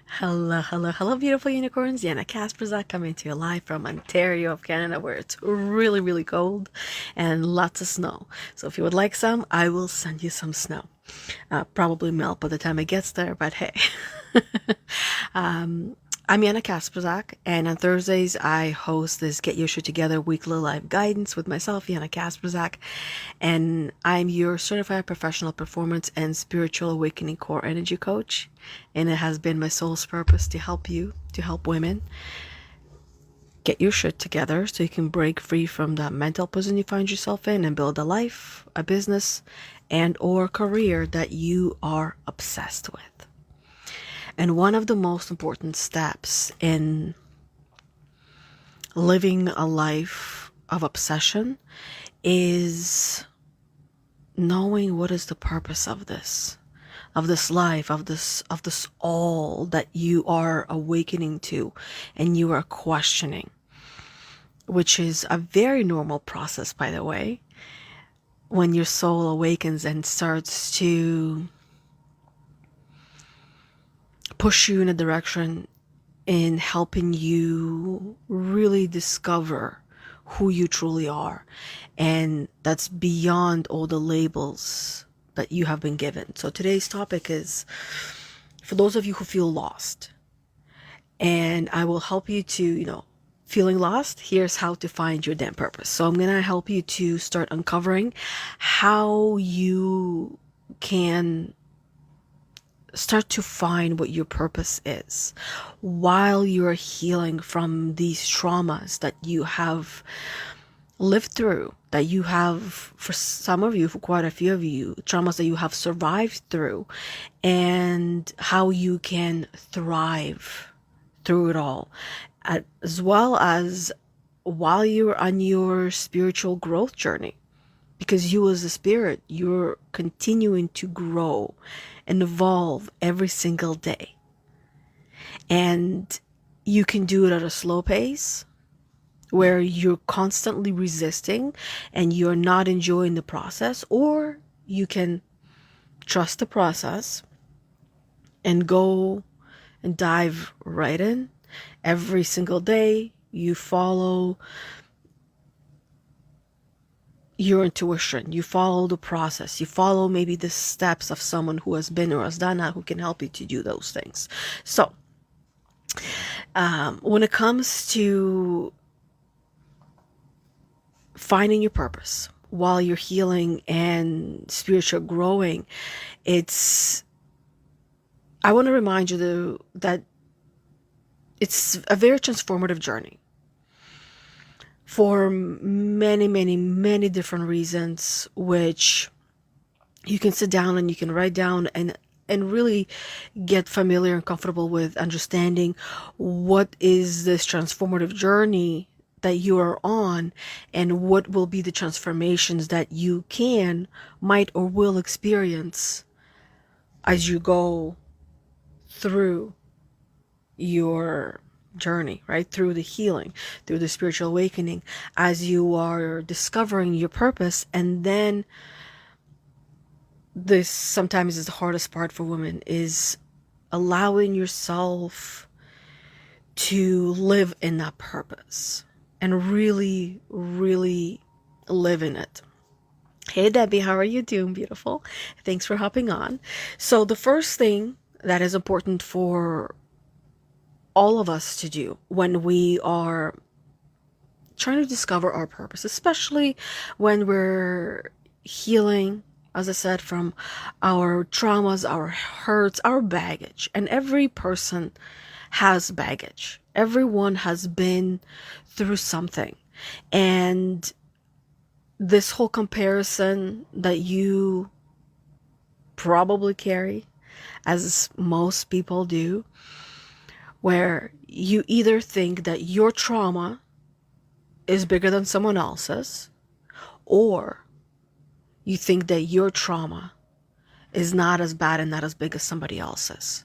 Hello, hello, hello, beautiful unicorns. Yana Kasperczak coming to you live from Ontario of Canada, where it's really, really cold and lots of snow. So if you would like some, I will send you some snow. Probably melt by the time it gets there, but hey. I'm Yana Kasperczak, and on Thursdays I host this Get Your Shit Together weekly live guidance with myself, Yana Kasperczak, and I'm your certified professional performance and spiritual awakening core energy coach. And it has been my soul's purpose to help you, to help women get your shit together so you can break free from that mental prison you find yourself in and build a life, a business, and or career that you are obsessed with. And one of the most important steps in living a life of obsession is knowing what is the purpose of this life, of this all that you are awakening to and you are questioning, which is a very normal process, by the way, when your soul awakens and starts to push you in a direction in helping you really discover who you truly are. And that's beyond all the labels that you have been given. So today's topic is for those of you who feel lost. And I will help you to, feeling lost, here's how to find your damn purpose. So I'm going to help you to start uncovering how you can start to find what your purpose is while you're healing from these traumas that you have lived through, that you have, for some of you, for quite a few of you, traumas that you have survived through, and how you can thrive through it all, as well as while you're on your spiritual growth journey. Because you as a spirit, you're continuing to grow and evolve every single day. And you can do it at a slow pace where you're constantly resisting and you're not enjoying the process, or you can trust the process and go and dive right in. Every single day you follow your intuition, you follow the process, you follow maybe the steps of someone who has been or has done that, who can help you to do those things. So when it comes to finding your purpose while you're healing and spiritual growing, I want to remind you that it's a very transformative journey for many, many, many different reasons, which you can sit down and you can write down and really get familiar and comfortable with understanding what is this transformative journey that you are on, and what will be the transformations that you might or will experience as you go through your journey, right? Through the healing, through the spiritual awakening, as you are discovering your purpose. And then this sometimes is the hardest part for women, is allowing yourself to live in that purpose and really, really live in it. Hey Debbie, how are you doing, beautiful? Thanks for hopping on. So the first thing that is important for all of us to do when we are trying to discover our purpose, especially when we're healing, as I said, from our traumas, our hurts, our baggage. And every person has baggage. Everyone has been through something. And this whole comparison that you probably carry, as most people do, where you either think that your trauma is bigger than someone else's, or you think that your trauma is not as bad and not as big as somebody else's,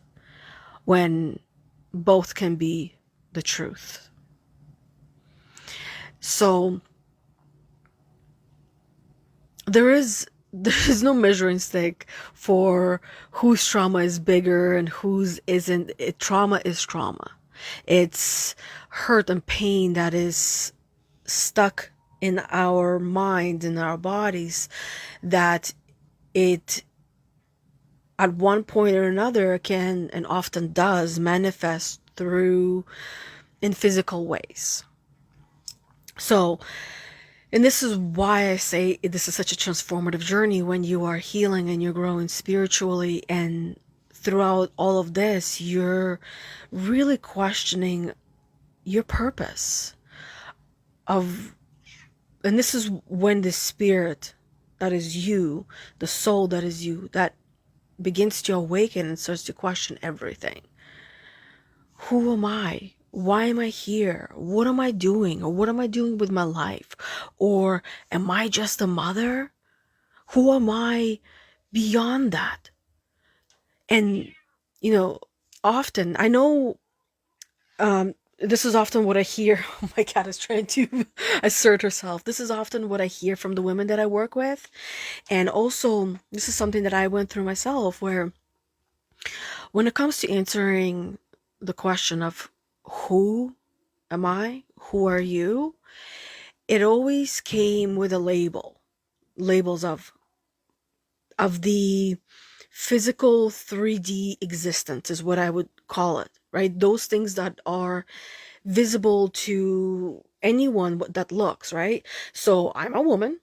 when both can be the truth. So there is there's no measuring stick for whose trauma is bigger and whose isn't. Trauma is trauma. It's hurt and pain that is stuck in our minds, in our bodies, that it at one point or another can, and often does, manifest through in physical ways. So, and this is why I say this is such a transformative journey when you are healing and you're growing spiritually, and throughout all of this, you're really questioning your purpose of, and this is when the spirit that is you, the soul that is you, that begins to awaken and starts to question everything. Who am I? Why am I here? What am I doing? Or what am I doing with my life? Or am I just a mother? Who am I beyond that? And, you know, often, I know, this is often what I hear. My cat is trying to assert herself. This is often what I hear from the women that I work with. And also, this is something that I went through myself, where when it comes to answering the question of who am I? Who are you? It always came with a label. Labels of the physical 3D existence is what I would call it, right? Those things that are visible to anyone that looks, right? So I'm a woman.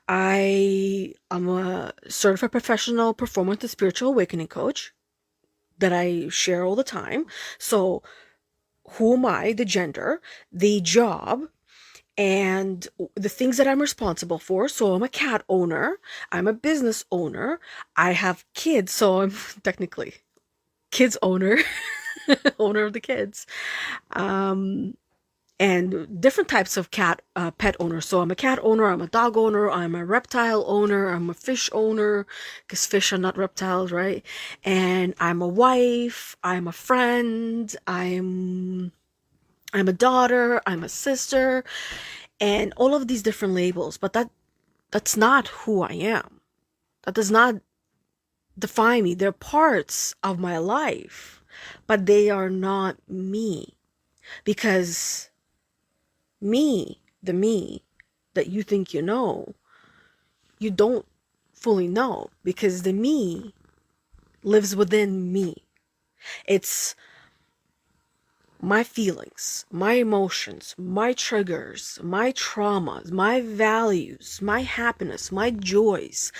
I am a certified professional performance and spiritual awakening coach that I share all the time. So who am I? The gender, the job, and the things that I'm responsible for. So I'm a cat owner, I'm a business owner, I have kids, so I'm technically kids owner, owner of the kids, and different types of pet owners. So I'm a cat owner, I'm a dog owner, I'm a reptile owner, I'm a fish owner, because fish are not reptiles, right? And I'm a wife, I'm a friend, I'm a daughter, I'm a sister, and all of these different labels. But that's not who I am. That does not define me. They're parts of my life, but they are not me. Because the me that you think you know, you don't fully know, because the me lives within me. It's my feelings, my emotions, my triggers, my traumas, my values, my happiness, my joys,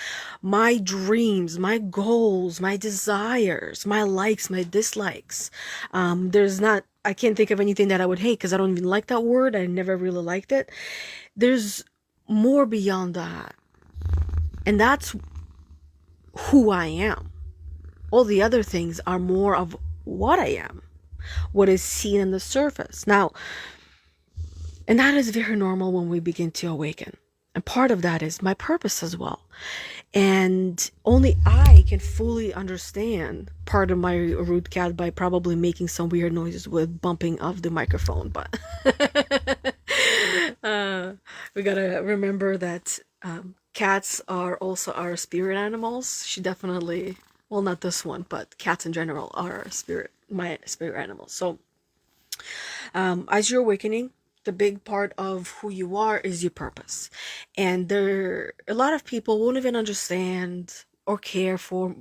my dreams, my goals, my desires, my likes, my dislikes. I can't think of anything that I would hate, because I don't even like that word. I never really liked it. There's more beyond that. And that's who I am. All the other things are more of what I am, what is seen on the surface. Now, and that is very normal when we begin to awaken. And part of that is my purpose as well. And only I can fully understand part of my root cat by probably making some weird noises with bumping of the microphone. But we gotta remember that cats are also our spirit animals. She definitely, well, not this one, but cats in general are my spirit animals. So as you're awakening, the big part of who you are is your purpose. And a lot of people won't even understand or care for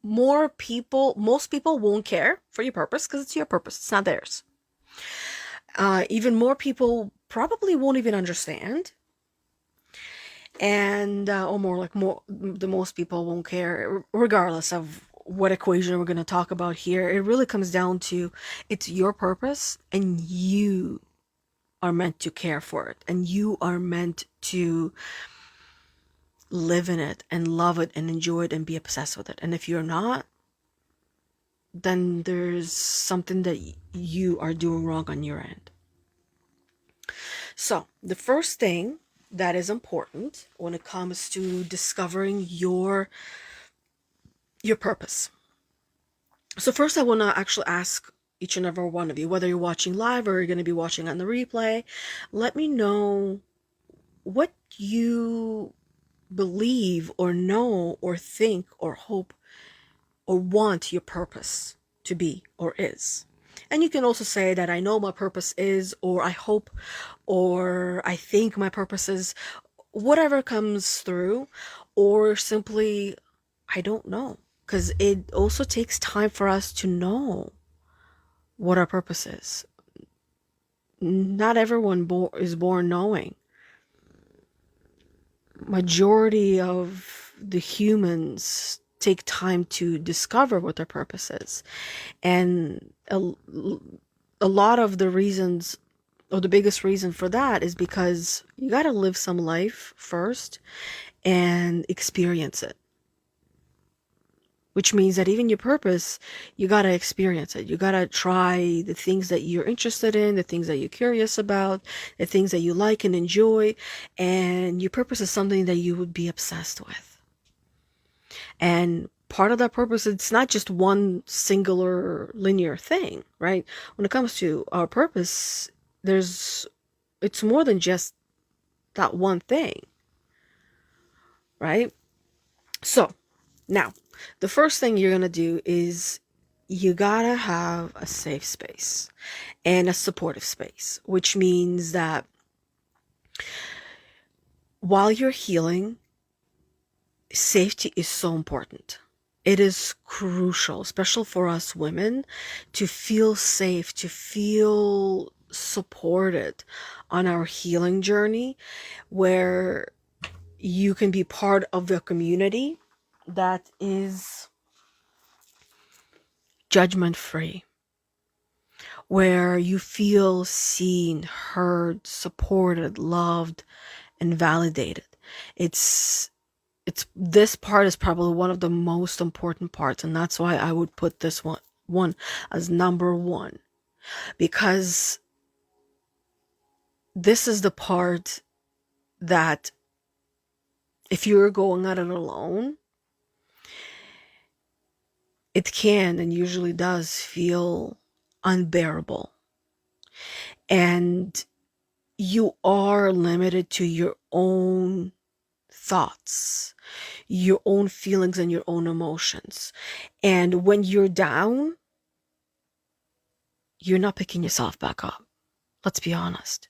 most people won't care for your purpose, because it's your purpose, it's not theirs. Even more people probably won't even understand. And, or the most people won't care, regardless of what equation we're going to talk about here. It really comes down to, it's your purpose, and you are meant to care for it, and you are meant to live in it and love it and enjoy it and be obsessed with it. And if you're not, then there's something that you are doing wrong on your end. So the first thing that is important when it comes to discovering your purpose. So first, I want to actually ask each and every one of you, whether you're watching live or you're going to be watching on the replay, let me know what you believe or know or think or hope or want your purpose to be or is. And you can also say that I know my purpose is, or I hope, or I think my purpose is, whatever comes through, or simply, I don't know. Because it also takes time for us to know what our purpose is. Not everyone is born knowing. Majority of the humans take time to discover what their purpose is. And a lot of the reasons, or the biggest reason for that, is because you got to live some life first and experience it. Which means that even your purpose, you got to experience it. You got to try the things that you're interested in, the things that you're curious about, the things that you like and enjoy. And your purpose is something that you would be obsessed with. And part of that purpose, it's not just one singular linear thing, right? When it comes to our purpose, it's more than just that one thing, right? So now, the first thing you're going to do is you gotta have a safe space and a supportive space, which means that while you're healing, safety is so important. It is crucial, especially for us women, to feel safe, to feel supported on our healing journey, where you can be part of a community that is judgment free, where you feel seen, heard, supported, loved, and validated. It's this part is probably one of the most important parts, and that's why I would put this one as number one, because this is the part that if you're going at it alone, it can and usually does feel unbearable. And you are limited to your own thoughts, your own feelings, and your own emotions. And when you're down, you're not picking yourself back up. Let's be honest.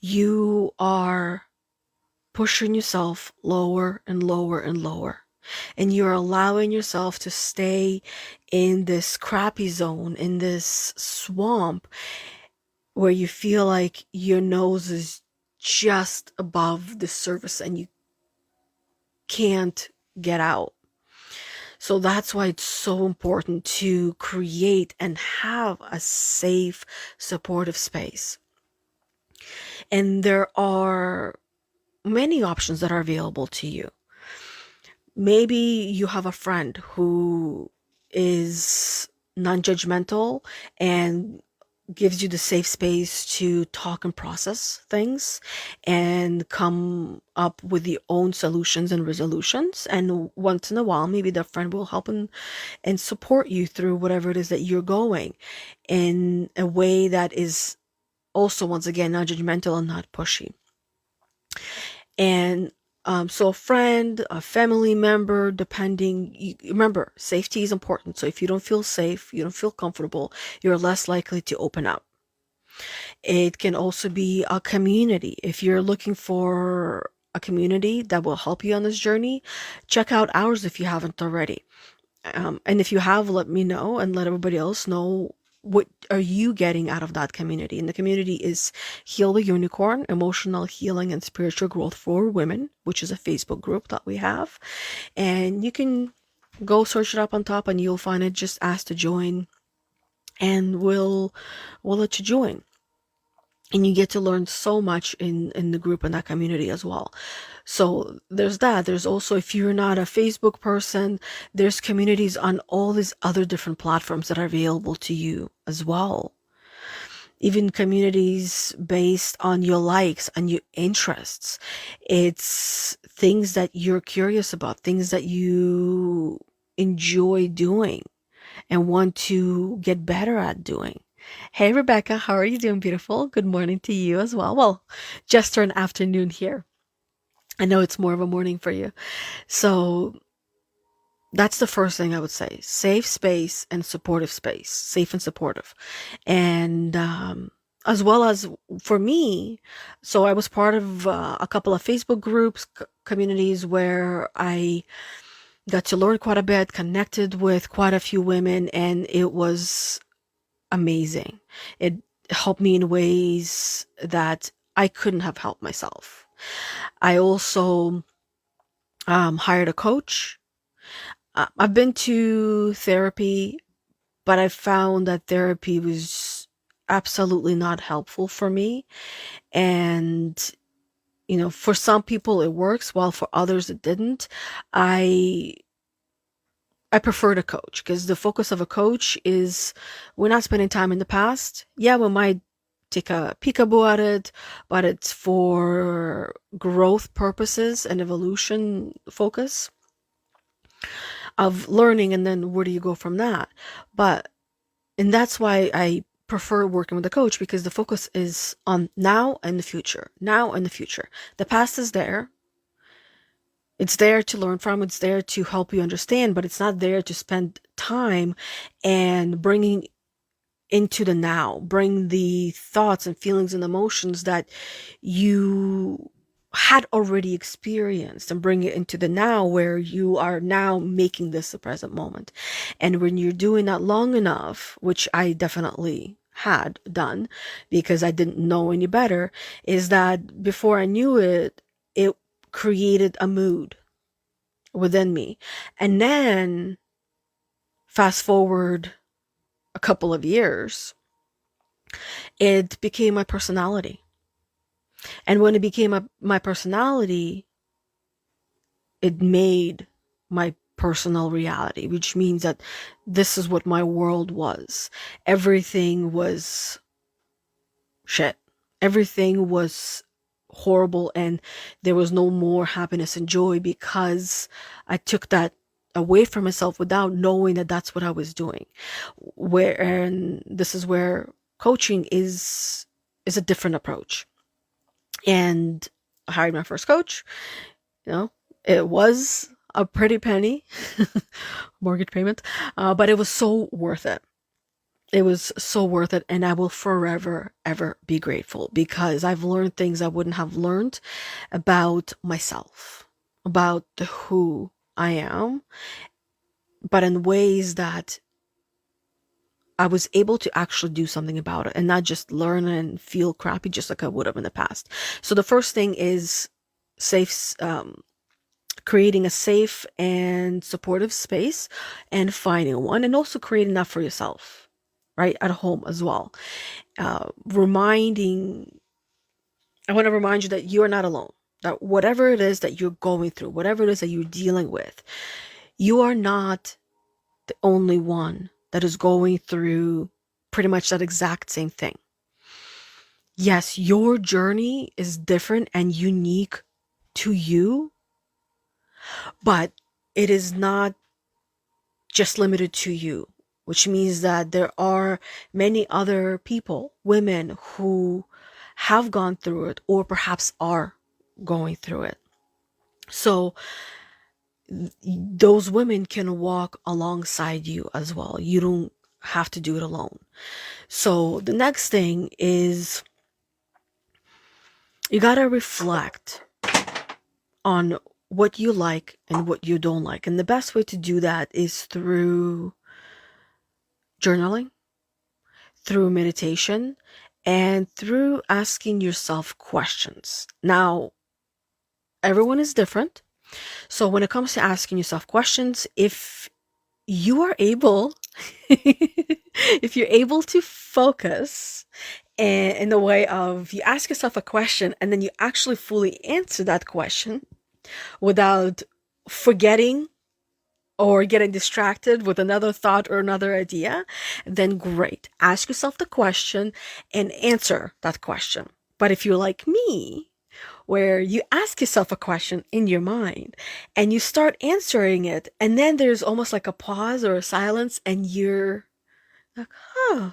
You are pushing yourself lower and lower and lower. And you're allowing yourself to stay in this crappy zone, in this swamp, where you feel like your nose is just above the surface and you can't get out. So that's why it's so important to create and have a safe, supportive space. And there are many options that are available to you. Maybe you have a friend who is non-judgmental and gives you the safe space to talk and process things and come up with your own solutions and resolutions. And once in a while, maybe that friend will help and support you through whatever it is that you're going in a way that is also, once again, not judgmental and not pushy. And so a friend, a family member, depending, remember, safety is important. So if you don't feel safe, you don't feel comfortable, you're less likely to open up. It can also be a community. If you're looking for a community that will help you on this journey, check out ours if you haven't already. And if you have, let me know and let everybody else know what are you getting out of that community. And the community is Heal the Unicorn, Emotional Healing and Spiritual Growth for Women, which is a Facebook group that we have. And you can go search it up on top and you'll find it. Just ask to join and we'll let you join. And you get to learn so much in the group and that community as well. So there's that. There's also, if you're not a Facebook person, there's communities on all these other different platforms that are available to you as well. Even communities based on your likes and your interests. It's things that you're curious about, things that you enjoy doing and want to get better at doing. Hey, Rebecca, how are you doing, beautiful? Good morning to you as well. Well, just turned afternoon here. I know it's more of a morning for you. So that's the first thing I would say. Safe space and supportive space. Safe and supportive. And as well as for me, so I was part of a couple of Facebook groups, communities where I got to learn quite a bit, connected with quite a few women, and it was amazing. It helped me in ways that I couldn't have helped myself. I also hired a coach. I've been to therapy, but I found that therapy was absolutely not helpful for me. And, for some people it works, while for others it didn't. I I prefer a coach because the focus of a coach is we're not spending time in the past. Yeah, we might take a peekaboo at it, but it's for growth purposes and evolution focus of learning, and then where do you go from that? But and that's why I prefer working with a coach, because the focus is on now and the future. Now and the future. The past is there. It's there to learn from, it's there to help you understand, but it's not there to spend time and bringing into the now, bring the thoughts and feelings and emotions that you had already experienced and bring it into the now, where you are now making this the present moment. And when you're doing that long enough, which I definitely had done because I didn't know any better, is that before I knew it, it created a mood within me. And then fast forward a couple of years, it became my personality. And when it became my personality, it made my personal reality, which means that this is what my world was. Everything was shit. Everything was horrible, and there was no more happiness and joy because I took that away from myself without knowing that that's what I was doing. And this is where coaching is a different approach. And I hired my first coach. You know, it was a pretty penny mortgage payment, but it was so worth it. It was so worth it, and I will forever, ever be grateful because I've learned things I wouldn't have learned about myself, about who I am, but in ways that I was able to actually do something about it and not just learn and feel crappy just like I would have in the past. So the first thing is safe, creating a safe and supportive space and finding one, and also creating that for yourself, right? At home as well. Reminding, I want to remind you that you are not alone. That whatever it is that you're going through, whatever it is that you're dealing with, you are not the only one that is going through pretty much that exact same thing. Yes, your journey is different and unique to you, but it is not just limited to you, which means that there are many other people, women, who have gone through it or perhaps are going through it. So those women can walk alongside you as well. You don't have to do it alone. So the next thing is you gotta reflect on what you like and what you don't like. And the best way to do that is through journaling, through meditation, and through asking yourself questions. Now, everyone is different. So when it comes to asking yourself questions, if you are able, if you're able to focus in the way of you ask yourself a question and then you actually fully answer that question without forgetting or getting distracted with another thought or another idea, then great. Ask yourself the question and answer that question. But if you're like me, where you ask yourself a question in your mind and you start answering it, and then there's almost like a pause or a silence, and you're like, huh,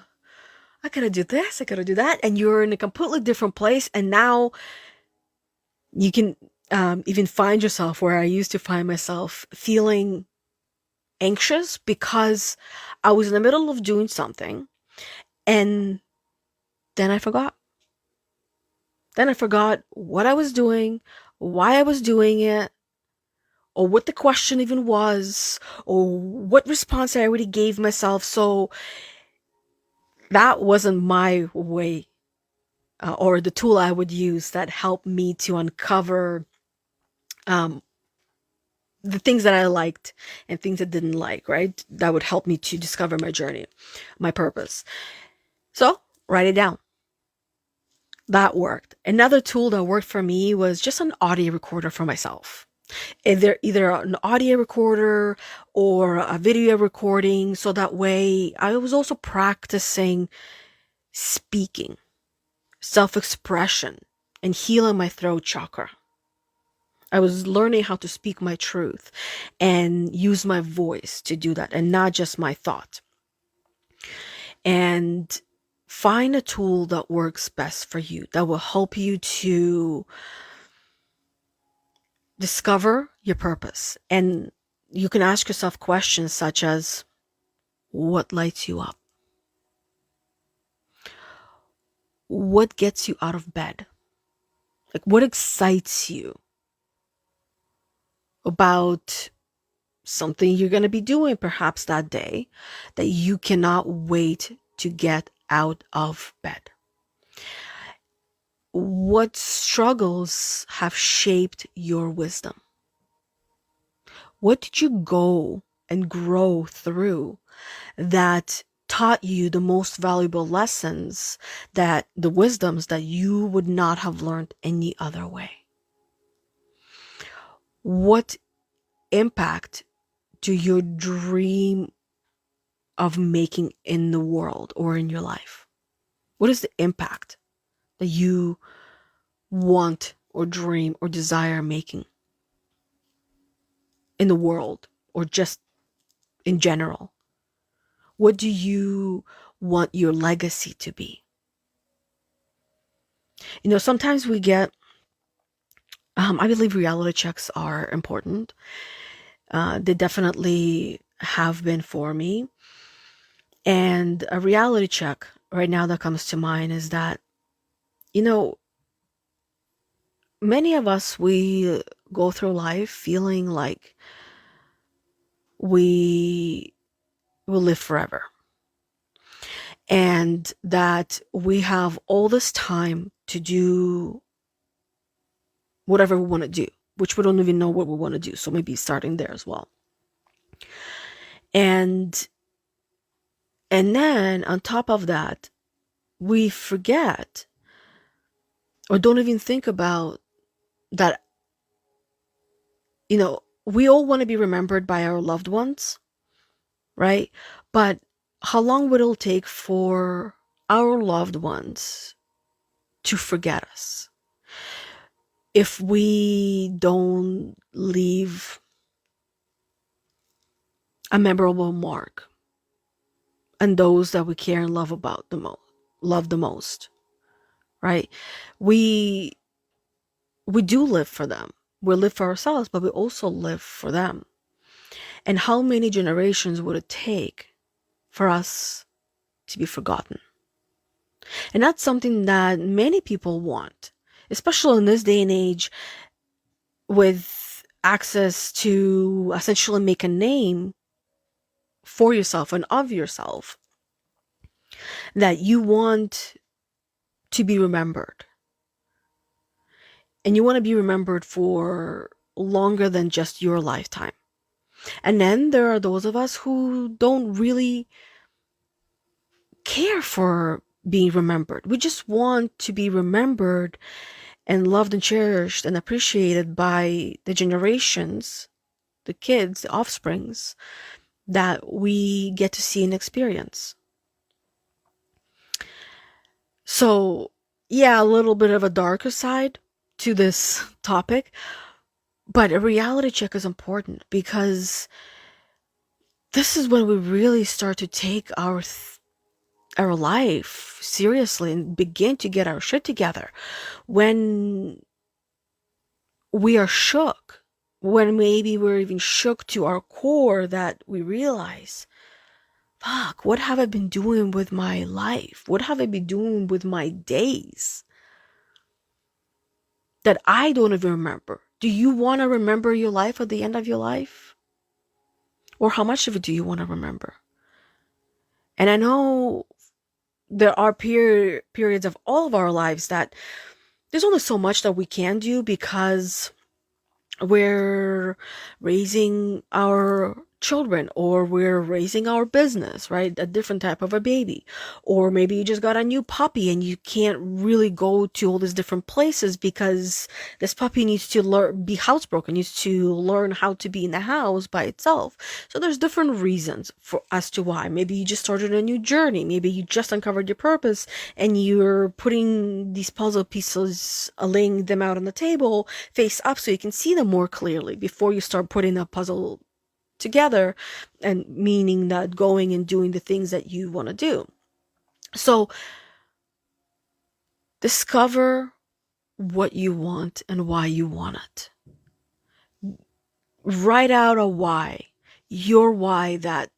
I gotta do this, I gotta do that, and you're in a completely different place, and now you can even find yourself where I used to find myself feeling anxious because I was in the middle of doing something and then I forgot. Then I forgot what I was doing, why I was doing it, or what the question even was, or what response I already gave myself. So that wasn't my way, or the tool I would use that helped me to uncover um, the things that I liked and things I didn't like, right? That would help me to discover my journey, my purpose. So write it down. That worked. Another tool that worked for me was just an audio recorder for myself. Either an audio recorder or a video recording. So that way I was also practicing speaking, self-expression, and healing my throat chakra. I was learning how to speak my truth and use my voice to do that and not just my thought. And find a tool that works best for you, that will help you to discover your purpose. And you can ask yourself questions such as, what lights you up? What gets you out of bed? Like, what excites you about something you're going to be doing perhaps that day that you cannot wait to get out of bed? What struggles have shaped your wisdom? What did you go and grow through that taught you the most valuable lessons, that the wisdoms that you would not have learned any other way? What impact do your dream of making in the world or in your life? What is the impact that you want or dream or desire making in the world or just in general? What do you want your legacy to be? Sometimes we get, I believe reality checks are important. They definitely have been for me. And a reality check right now that comes to mind is that, you know, many of us, we go through life feeling like we will live forever and that we have all this time to do whatever we want to do, which we don't even know what we want to do. So maybe starting there as well. And then on top of that, we forget or don't even think about that, we all want to be remembered by our loved ones, right? But how long would it take for our loved ones to forget us if we don't leave a memorable mark on those that we care and love love the most, right? We do live for them. We live for ourselves, but we also live for them. And how many generations would it take for us to be forgotten? And that's something that many people want, especially in this day and age with access to essentially make a name for yourself and of yourself, that you want to be remembered. And you want to be remembered for longer than just your lifetime. And then there are those of us who don't really care for being remembered. We just want to be remembered and loved and cherished and appreciated by the generations, the kids, the offsprings that we get to see and experience. So, yeah, a little bit of a darker side to this topic, but a reality check is important because this is when we really start to take our life seriously and begin to get our shit together. When we are shook, when maybe we're even shook to our core, that we realize, fuck, what have I been doing with my life? What have I been doing with my days that I don't even remember? Do you want to remember your life at the end of your life? Or how much of it do you want to remember? And I know there are periods of all of our lives that there's only so much that we can do, because we're raising our children, or we're raising our business, right? A different type of a baby. Or maybe you just got a new puppy and you can't really go to all these different places because this puppy needs to be housebroken, needs to learn how to be in the house by itself. So there's different reasons as to why. Maybe you just started a new journey. Maybe you just uncovered your purpose and you're putting these puzzle pieces, laying them out on the table face up so you can see them more clearly before you start putting a puzzle together, and meaning that going and doing the things that you want to do. So discover what you want and why you want it. Write out a why, your why, that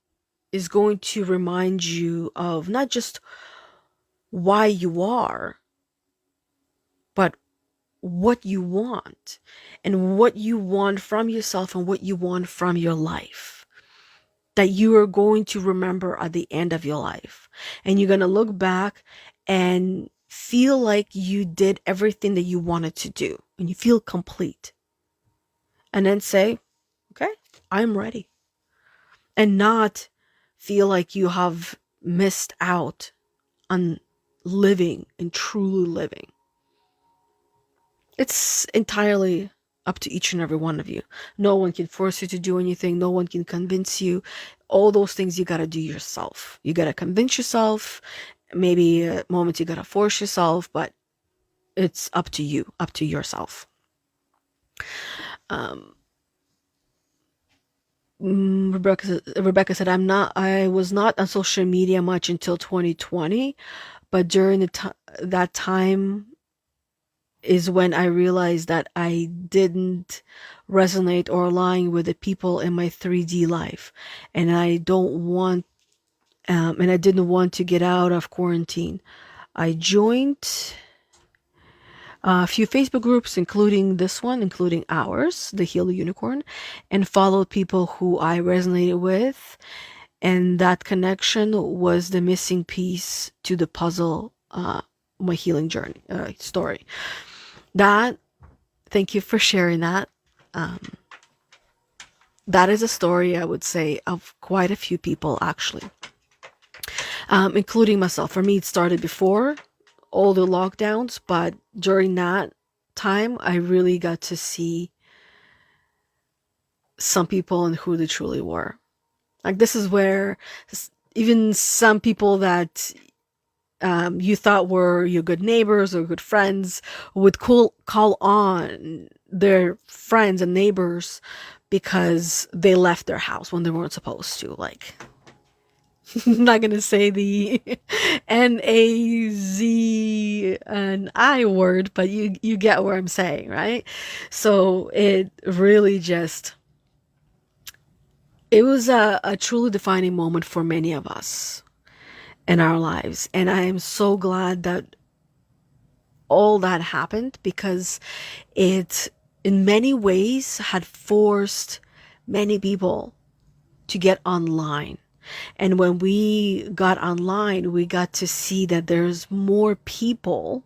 is going to remind you of not just why you are, but what you want, and what you want from yourself and what you want from your life, that you are going to remember at the end of your life. And you're going to look back and feel like you did everything that you wanted to do, and you feel complete. And then say, okay, I'm ready. And not feel like you have missed out on living and truly living. It's entirely up to each and every one of you. No one can force you to do anything. No one can convince you. All those things you got to do yourself. You got to convince yourself. Maybe at moments you got to force yourself, but it's up to you, up to yourself. Rebecca said, I was not on social media much until 2020, but during that time is when I realized that I didn't resonate or align with the people in my 3D life. And I didn't want to get out of quarantine. I joined a few Facebook groups, including this one, including ours, the Heal the Unicorn, and followed people who I resonated with. And that connection was the missing piece to the puzzle, my healing journey, story. Thank you for sharing that. That is a story, I would say, of quite a few people, actually, including myself. For me, it started before all the lockdowns, but during that time, I really got to see some people and who they truly were. Like, this is where even some people that you thought were your good neighbors or good friends would call on their friends and neighbors because they left their house when they weren't supposed to. Like, I'm not going to say the N-A-Z and I word, but you get what I'm saying, right? So it really just, it was a truly defining moment for many of us in our lives. And I am so glad that all that happened, because it in many ways had forced many people to get online. And when we got online, we got to see that there's more people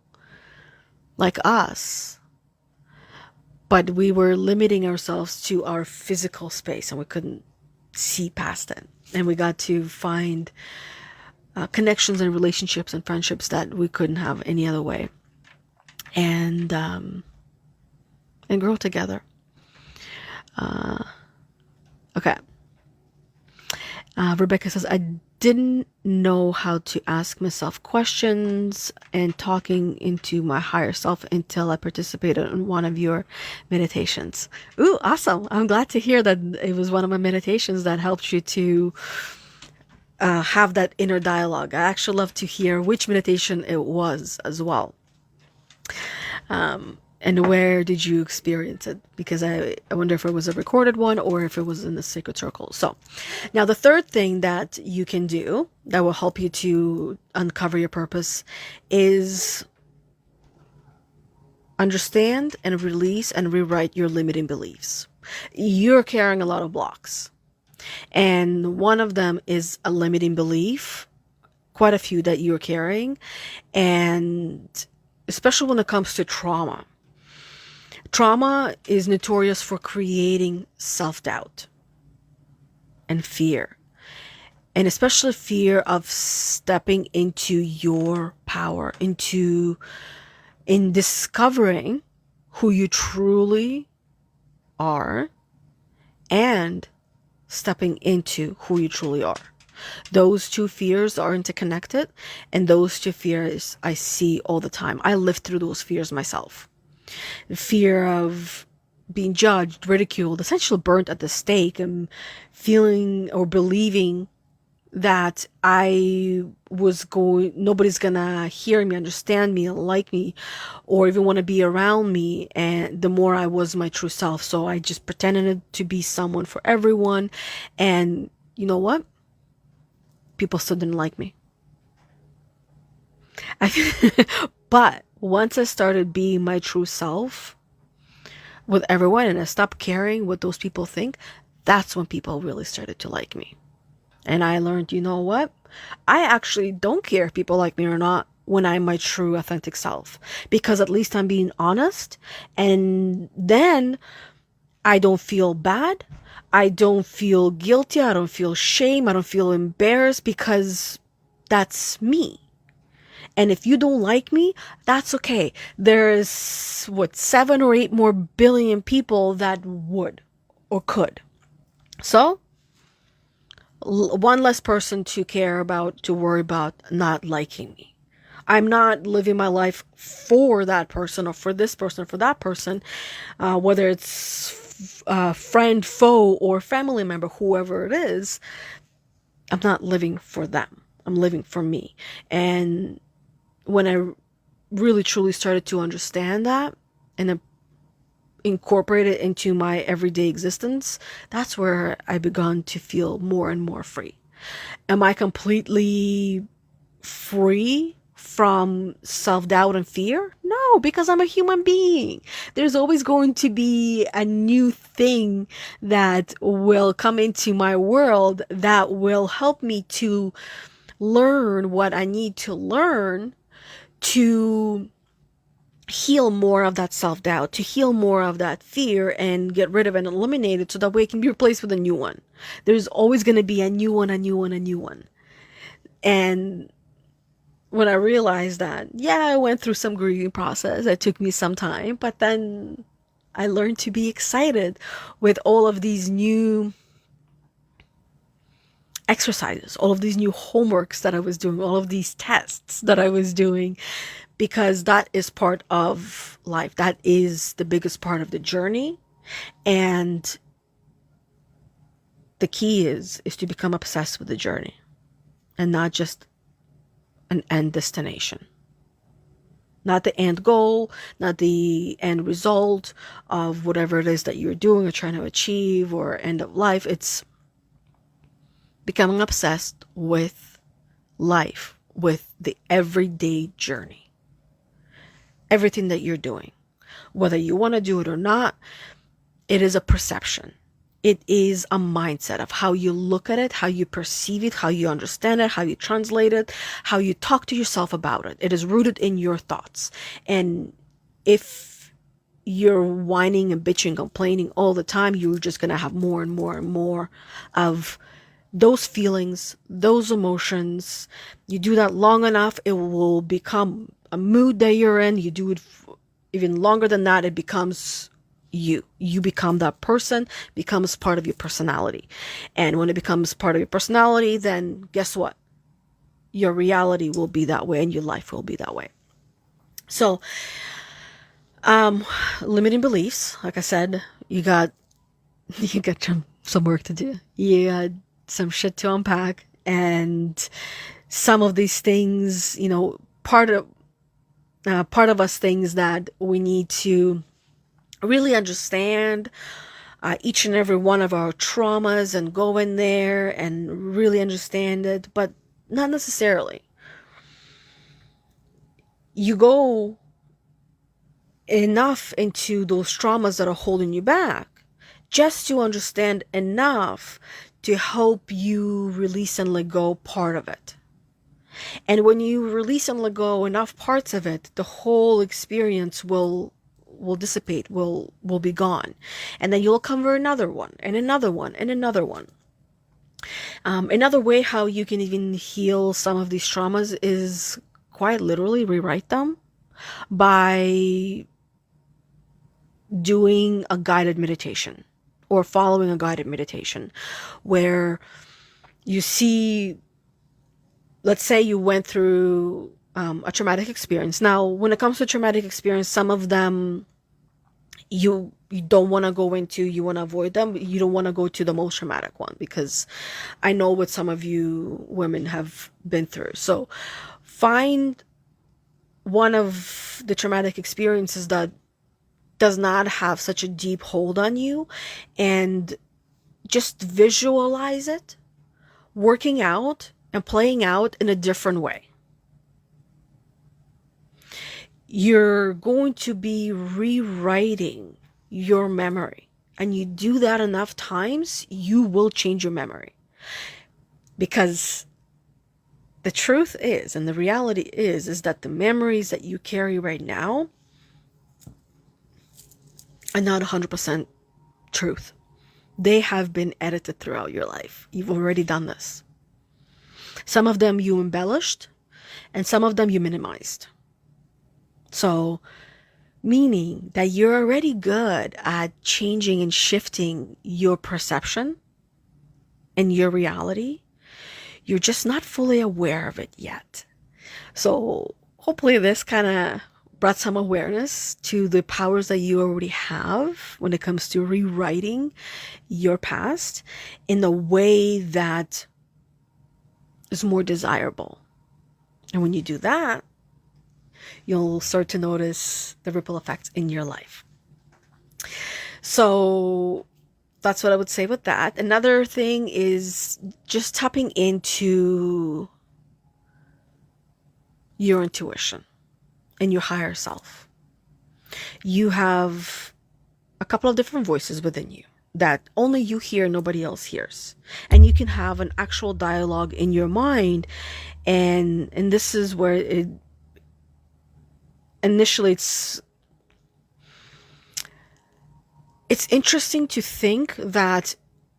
like us, but we were limiting ourselves to our physical space and we couldn't see past it. And we got to find connections and relationships and friendships that we couldn't have any other way, and grow together. Okay. Rebecca says, I didn't know how to ask myself questions and talking into my higher self until I participated in one of your meditations. Ooh, awesome. I'm glad to hear that it was one of my meditations that helped you to have that inner dialogue. I actually love to hear which meditation it was as well. And And where did you experience it? Because I wonder if it was a recorded one or if it was in the sacred circle. So now the third thing that you can do that will help you to uncover your purpose is understand and release and rewrite your limiting beliefs. You're carrying a lot of blocks. And one of them is a limiting belief, quite a few that you're carrying. And especially when it comes to trauma. Trauma is notorious for creating self-doubt and fear. And especially fear of stepping into your power, in discovering who you truly are and stepping into who you truly are. Those two fears are interconnected, and those two fears I see all the time. I live through those fears myself. The fear of being judged, ridiculed, essentially burnt at the stake, and feeling or believing that nobody's gonna hear me, understand me, like me, or even want to be around me. And the more I was my true self, so I just pretended to be someone for everyone. And you know what? People still didn't like me. But once I started being my true self with everyone and I stopped caring what those people think, that's when people really started to like me. And I learned, you know what? I actually don't care if people like me or not when I'm my true authentic self, because at least I'm being honest, and then I don't feel bad. I don't feel guilty. I don't feel shame. I don't feel embarrassed, because that's me. And if you don't like me, that's okay. There's 7 or 8 more billion people that would or could. So one less person to care about, to worry about not liking me. I'm not living my life for that person or for this person or for that person, whether it's friend, foe, or family member, whoever it is. I'm not living for them. I'm living for me. And when I really truly started to understand that and incorporate it into my everyday existence, that's where I began to feel more and more free. Am I completely free from self-doubt and fear? No, because I'm a human being. There's always going to be a new thing that will come into my world that will help me to learn what I need to learn to heal more of that self-doubt, to heal more of that fear and get rid of it and eliminate it, so that way it can be replaced with a new one. There's always going to be a new one, a new one, a new one. And when I realized that, yeah, I went through some grieving process. It took me some time, but then I learned to be excited with all of these new exercises, all of these new homeworks that I was doing, all of these tests that I was doing, because that is part of life. That is the biggest part of the journey. And the key is to become obsessed with the journey and not just an end destination. Not the end goal, not the end result of whatever it is that you're doing or trying to achieve, or end of life. It's becoming obsessed with life, with the everyday journey. Everything that you're doing, whether you want to do it or not, it is a perception. It is a mindset of how you look at it, how you perceive it, how you understand it, how you translate it, how you talk to yourself about it. It is rooted in your thoughts. And if you're whining and bitching, complaining all the time, you're just going to have more and more and more of those feelings, those emotions. You do that long enough, it will become a mood that you're in. You do it even longer than that, it becomes you become that person, becomes part of your personality. And when it becomes part of your personality, then guess what? Your reality will be that way and your life will be that way. So, limiting beliefs, like I said, you got some work to do. You got some shit to unpack, and some of these things, part of Part of us thinks that we need to really understand each and every one of our traumas and go in there and really understand it, but not necessarily. You go enough into those traumas that are holding you back just to understand enough to help you release and let go part of it. And when you release and let go enough parts of it, the whole experience will dissipate, will be gone. And then you'll cover another one and another one and another one. Another way how you can even heal some of these traumas is quite literally rewrite them by doing a guided meditation or following a guided meditation where you see, let's say you went through a traumatic experience. Now, when it comes to traumatic experience, some of them you don't want to go into, you want to avoid them. You don't want to go to the most traumatic one because I know what some of you women have been through. So find one of the traumatic experiences that does not have such a deep hold on you and just visualize it working out and playing out in a different way. You're going to be rewriting your memory, and you do that enough times, you will change your memory. Because the truth is, and the reality is that the memories that you carry right now are not 100% truth. They have been edited throughout your life. You've already done this. Some of them you embellished, and some of them you minimized. So, meaning that you're already good at changing and shifting your perception and your reality. You're just not fully aware of it yet. So, hopefully this kind of brought some awareness to the powers that you already have when it comes to rewriting your past in a way that is more desirable. And when you do that, you'll start to notice the ripple effects in your life. So that's what I would say with that. Another thing is just tapping into your intuition and your higher self. You have a couple of different voices within you that only you hear, nobody else hears. And you can have an actual dialogue in your mind. And this is where it initially it's interesting to think that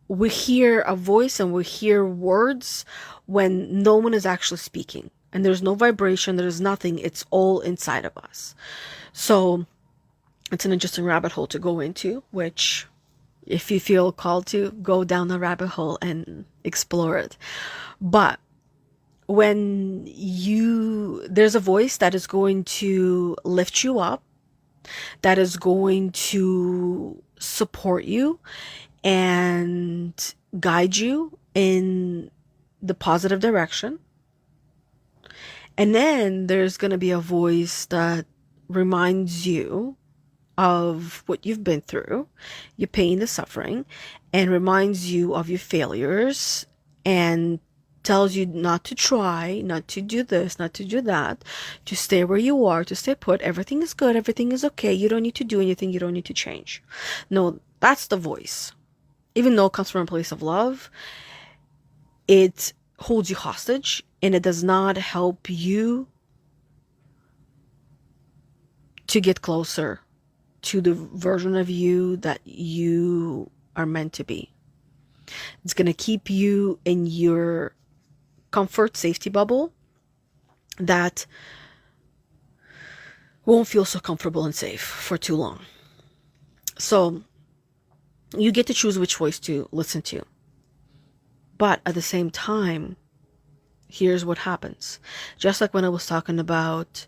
we hear a voice and we hear words when no one is actually speaking. And there's no vibration, there's nothing. It's all inside of us. So it's an interesting rabbit hole to go into, which if you feel called to, go down the rabbit hole and explore it. But when there's a voice that is going to lift you up, that is going to support you and guide you in the positive direction. And then there's going to be a voice that reminds you of what you've been through, your pain, the suffering, and reminds you of your failures and tells you not to try, not to do this, not to do that, to stay where you are, to stay put. Everything is good. Everything is okay. You don't need to do anything. You don't need to change. No, that's the voice. Even though it comes from a place of love, it holds you hostage and it does not help you to get closer to the version of you that you are meant to be. It's going to keep you in your comfort, safety bubble that won't feel so comfortable and safe for too long. So you get to choose which voice to listen to. But at the same time, here's what happens. Just like when I was talking about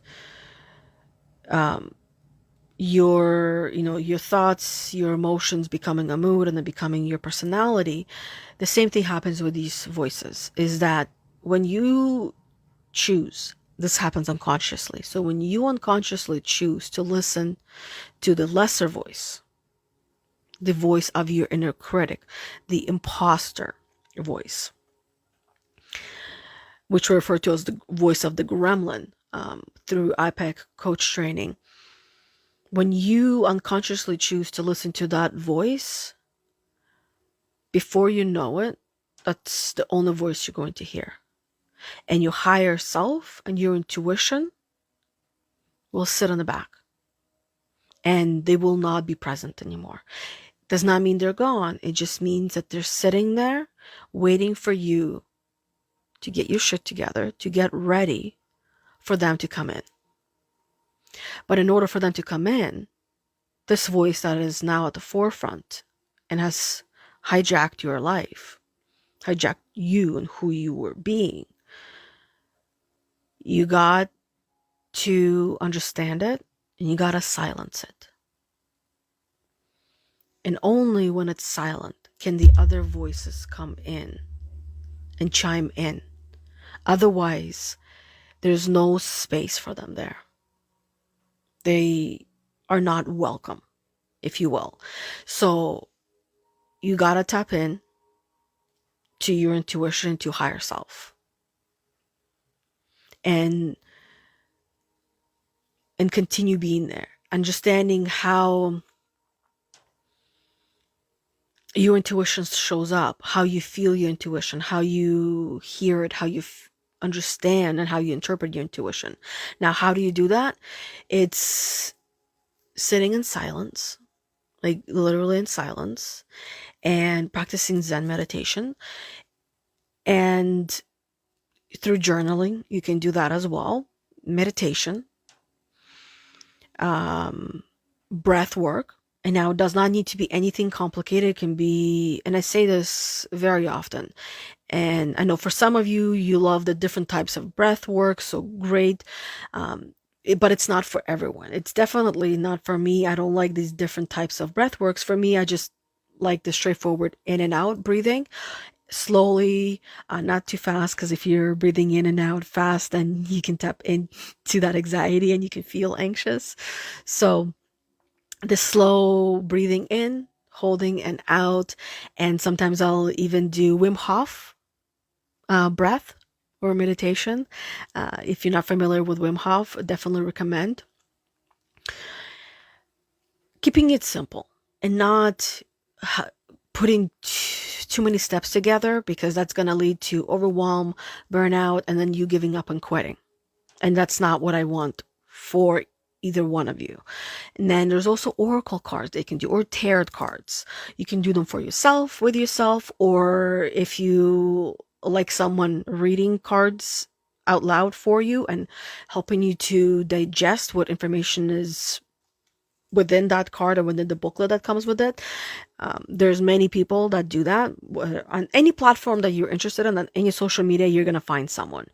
your thoughts, your emotions becoming a mood and then becoming your personality, the same thing happens with these voices, is that when you choose this happens unconsciously. So when you unconsciously choose to listen to the lesser voice, the voice of your inner critic, the imposter voice, which we refer to as the voice of the gremlin through IPEC coach training. When you unconsciously choose to listen to that voice, before you know it, that's the only voice you're going to hear. And your higher self and your intuition will sit on the back, and they will not be present anymore. Does not mean they're gone. It just means that they're sitting there waiting for you to get your shit together, to get ready for them to come in. But in order for them to come in, this voice that is now at the forefront and has hijacked your life, hijacked you and who you were being, you got to understand it and you got to silence it. And only when it's silent can the other voices come in and chime in. Otherwise, there's no space for them there. They are not welcome, if you will. So you gotta tap in to your intuition, to higher self. And continue being there. Understanding how your intuition shows up, how you feel your intuition, how you hear it, how you understand and how you interpret your intuition. Now, how do you do that? It's sitting in silence, like literally in silence, and practicing Zen meditation. And through journaling, you can do that as well. Meditation, breath work. And now it does not need to be anything complicated. It can be, and I say this very often, and I know for some of you, you love the different types of breath work, so great. But it's not for everyone. It's definitely not for me. I don't like these different types of breath works. For me, I just like the straightforward in and out breathing, slowly, not too fast, because if you're breathing in and out fast, then you can tap into that anxiety and you can feel anxious. So the slow breathing in, holding and out, and sometimes I'll even do Wim Hof breath or meditation. If you're not familiar with Wim Hof, definitely recommend. Keeping it simple and not putting too many steps together, because that's going to lead to overwhelm, burnout, and then you giving up and quitting. And that's not what I want for either one of you. And then there's also oracle cards they can do, or tarot cards. You can do them for yourself, with yourself, or if you like someone reading cards out loud for you and helping you to digest what information is within that card or within the booklet that comes with it. There's many people that do that on any platform that you're interested in. On any social media, you're going to find someone.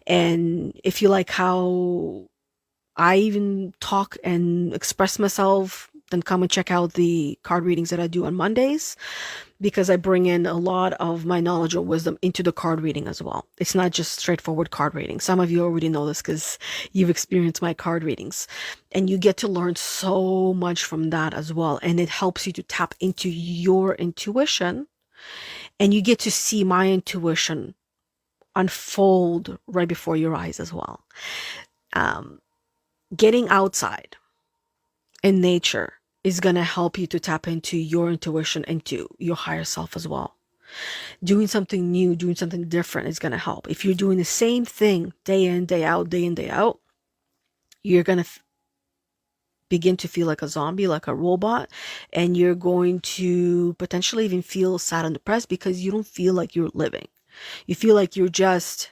And if you like how I even talk and express myself, then come and check out the card readings that I do on Mondays, because I bring in a lot of my knowledge or wisdom into the card reading as well. It's not just straightforward card reading. Some of you already know this because you've experienced my card readings, and you get to learn so much from that as well. And it helps you to tap into your intuition, and you get to see my intuition unfold right before your eyes as well. Getting outside in nature is going to help you to tap into your intuition, into your higher self as well. Doing something new, doing something different is going to help. If you're doing the same thing day in, day out, you're going to begin to feel like a zombie, like a robot, and you're going to potentially even feel sad and depressed because you don't feel like you're living. You feel like you're just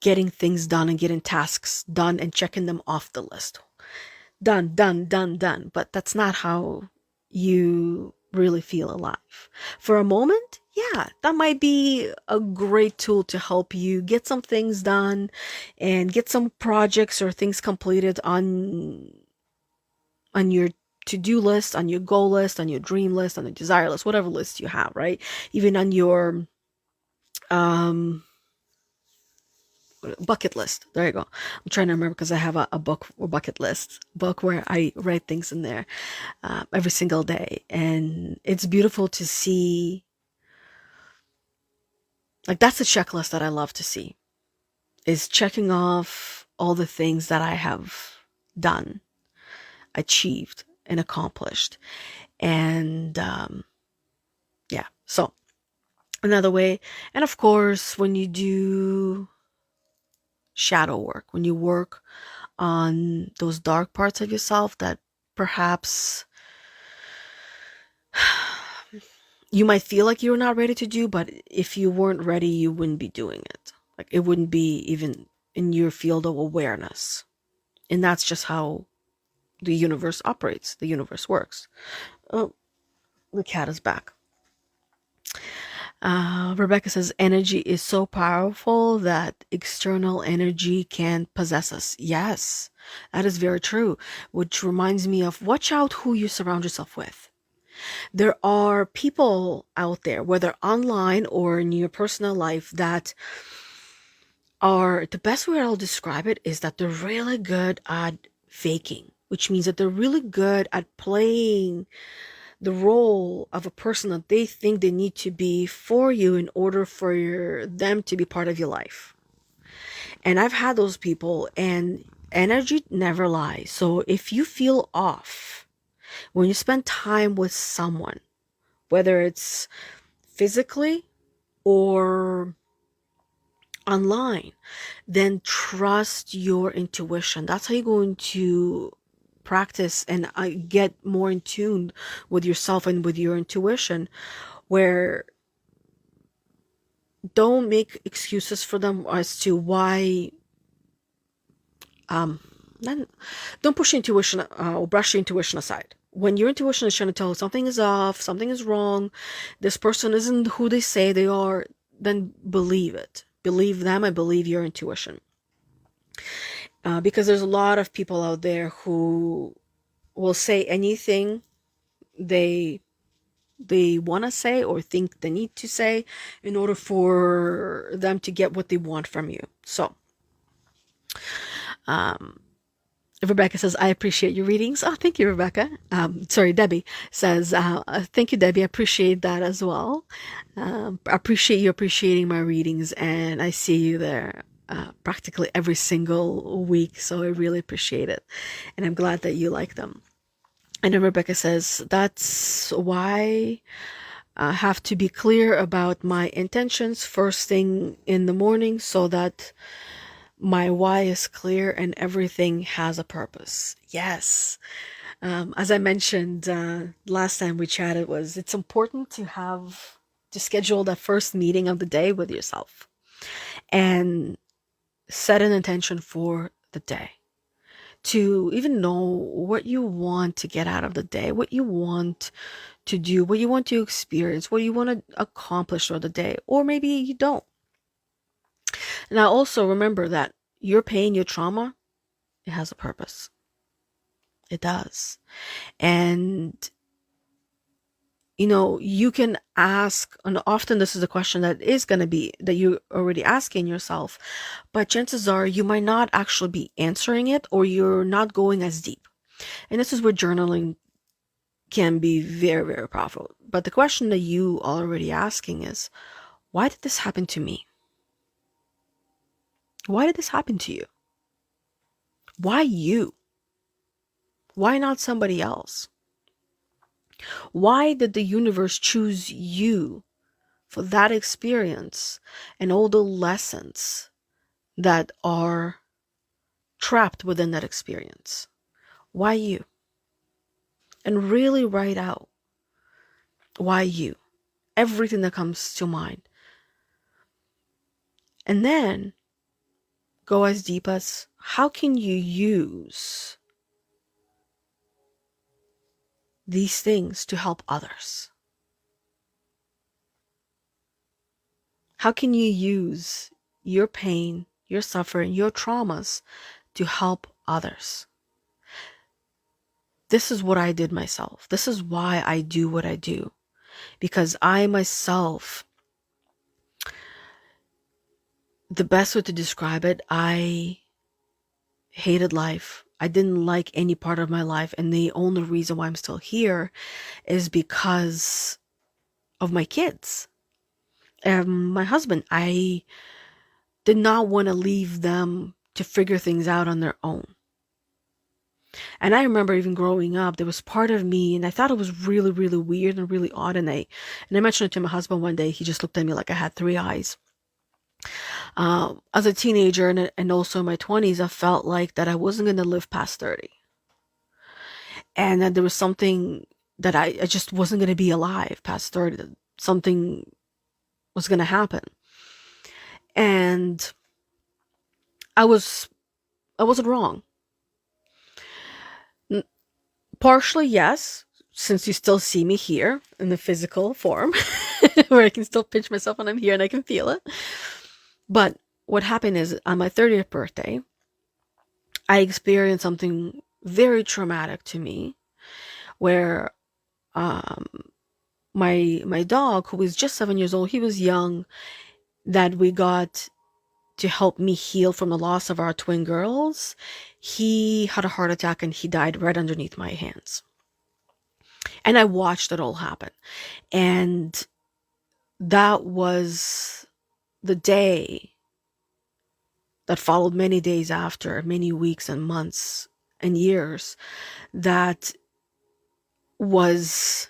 getting things done and getting tasks done and checking them off the list. Done. But that's not how you really feel alive. For a moment, yeah, that might be a great tool to help you get some things done and get some projects or things completed on your to-do list, on your goal list, on your dream list, on the desire list, whatever list you have, right? Even on your bucket list. There you go. I'm trying to remember because I have a book or bucket list book where I write things in there every single day, and it's beautiful to see. Like that's a checklist that I love to see. Is checking off all the things that I have done, achieved, and accomplished, and yeah. So another way, and of course, when you do shadow work, when you work on those dark parts of yourself that perhaps you might feel like you're not ready to do, but if you weren't ready, you wouldn't be doing it. Like it wouldn't be even in your field of awareness. And that's just how the universe operates, the universe works. Oh, the cat is back. Rebecca says energy is so powerful that external energy can possess us. Yes, that is very true. Which reminds me of watch out who you surround yourself with. There are people out there, whether online or in your personal life, that are the best way I'll describe it is that they're really good at faking, which means that they're really good at playing the role of a person that they think they need to be for you in order for them to be part of your life. And I've had those people, and energy never lies. So if you feel off when you spend time with someone, whether it's physically or online, then trust your intuition. That's how you're going to practice and get more in tune with yourself and with your intuition, where don't make excuses for them as to why then don't push intuition or brush your intuition aside. When your intuition is trying to tell you something is off, something is wrong, this person isn't who they say they are, then believe it. Believe them and believe your intuition. Because there's a lot of people out there who will say anything they want to say or think they need to say in order for them to get what they want from you. So, Rebecca says, I appreciate your readings. Oh, thank you, Rebecca. Sorry, Debbie says, thank you, Debbie. I appreciate that as well. I appreciate you appreciating my readings, and I see you there practically every single week. So I really appreciate it. And I'm glad that you like them. And then Rebecca says, that's why I have to be clear about my intentions first thing in the morning so that my why is clear and everything has a purpose. Yes. As I mentioned last time we chatted, it's important to schedule that first meeting of the day with yourself and set an intention for the day, to even know what you want to get out of the day, what you want to do, what you want to experience, what you want to accomplish throughout the day, or maybe you don't. Now, also remember that your pain, your trauma, it has a purpose. It does. And, you can ask, and often this is a question that is going to be, that you're already asking yourself, but chances are you might not actually be answering it, or you're not going as deep. And this is where journaling can be very, very powerful. But the question that you are already asking is, why did this happen to me? Why did this happen to you? Why you? Why not somebody else? Why did the universe choose you for that experience and all the lessons that are trapped within that experience? Why you? And really write out why you. Everything that comes to mind. And then go as deep as, how can you use these things to help others? How can you use your pain, your suffering, your traumas to help others? This is what I did myself. This is why I do what I do. Because I myself the best way to describe it, I hated life. I didn't like any part of my life. And the only reason why I'm still here is because of my kids and my husband. I did not want to leave them to figure things out on their own. And I remember even growing up, there was part of me, and I thought it was really, really weird and really odd. And I mentioned it to my husband one day. He just looked at me like I had three eyes. As a teenager and also in my 20s, I felt like that I wasn't going to live past 30. And that there was something that I just wasn't going to be alive past 30. That something was going to happen. And I wasn't wrong. Partially, yes, since you still see me here in the physical form, where I can still pinch myself when I'm here and I can feel it. But what happened is on my 30th birthday, I experienced something very traumatic to me, where my dog, who was just 7 years old, he was young, that we got to help me heal from the loss of our twin girls. He had a heart attack and he died right underneath my hands. And I watched it all happen. And that was the day that followed many days after, many weeks and months and years, that was,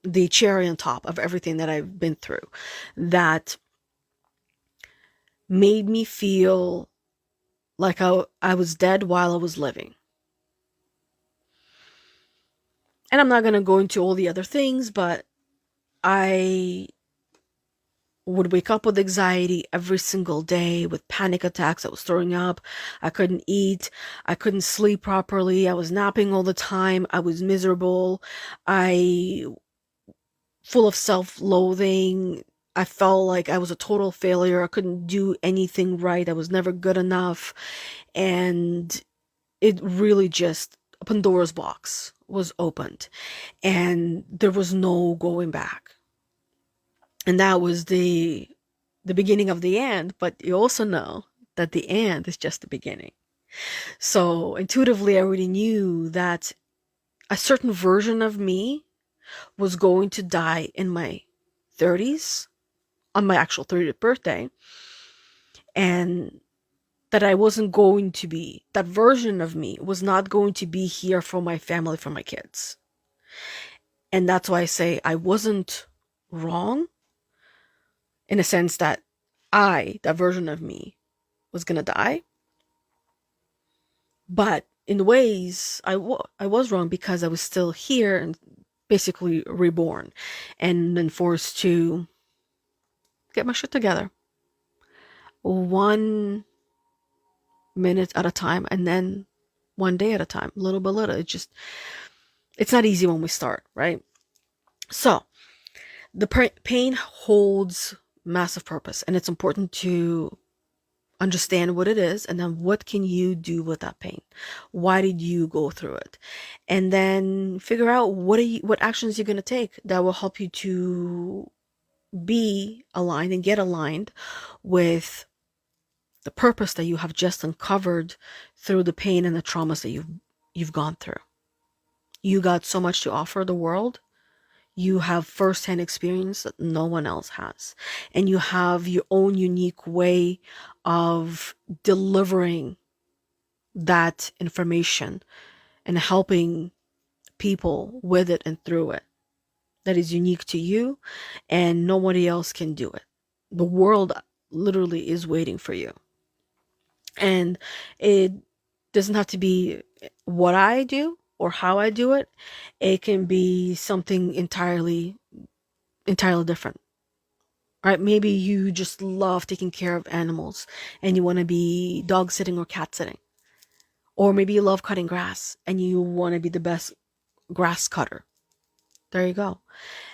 the cherry on top of everything that I've been through, that made me feel like I was dead while I was living. And I'm not going to go into all the other things, but I would wake up with anxiety every single day, with panic attacks. I was throwing up. I couldn't eat. I couldn't sleep properly. I was napping all the time. I was miserable. Full of self-loathing. I felt like I was a total failure. I couldn't do anything right. I was never good enough. And it really just, a Pandora's box was opened. And there was no going back. And that was the beginning of the end. But you also know that the end is just the beginning. So intuitively, I already knew that a certain version of me was going to die in my 30s, on my actual 30th birthday, and that I wasn't going to be, that version of me was not going to be here for my family, for my kids. And that's why I say I wasn't wrong, in a sense that that version of me, was going to die. But in ways, I was wrong, because I was still here and basically reborn, and then forced to get my shit together. 1 minute at a time, and then 1 day at a time, little by little. It's not easy when we start, right? So the pain holds massive purpose, and it's important to understand what it is, and then what can you do with that pain? Why did you go through it? And then figure out what actions you're going to take that will help you to be aligned and get aligned with the purpose that you have just uncovered through the pain and the traumas that you've gone through. You got so much to offer the world. You have firsthand experience that no one else has. And you have your own unique way of delivering that information and helping people with it and through it. That is unique to you, and nobody else can do it. The world literally is waiting for you. And it doesn't have to be what I do or how I do it. It can be something entirely different. Right? Maybe you just love taking care of animals and you want to be dog sitting or cat sitting. Or maybe you love cutting grass and you want to be the best grass cutter. There you go.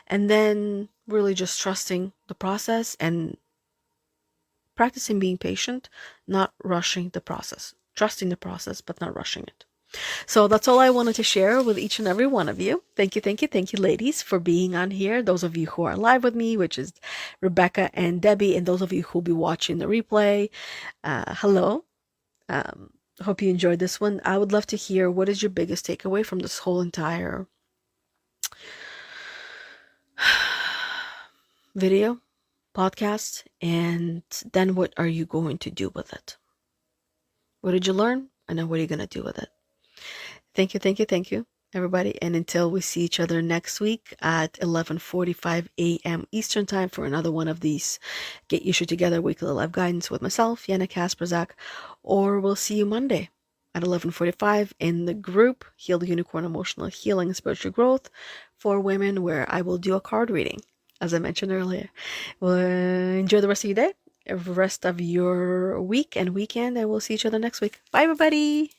And then really just trusting the process and practicing being patient, not rushing the process. Trusting the process, but not rushing it. So that's all I wanted to share with each and every one of you. Thank you, thank you, thank you, ladies, for being on here. Those of you who are live with me, which is Rebecca and Debbie, and those of you who'll be watching the replay, hello. Hope you enjoyed this one. I would love to hear what is your biggest takeaway from this whole entire video, podcast, and then what are you going to do with it? What did you learn? And then what are you going to do with it? Thank you, thank you, thank you, everybody. And until we see each other next week at 11:45 a.m. Eastern Time for another one of these Get Your Shit Together weekly live guidance with myself, Yana Kasperczak, or we'll see you Monday at 11:45 in the group Heal the Unicorn Emotional Healing and Spiritual Growth for Women, where I will do a card reading, as I mentioned earlier. Well, enjoy the rest of your day, the rest of your week and weekend, and we'll see each other next week. Bye, everybody.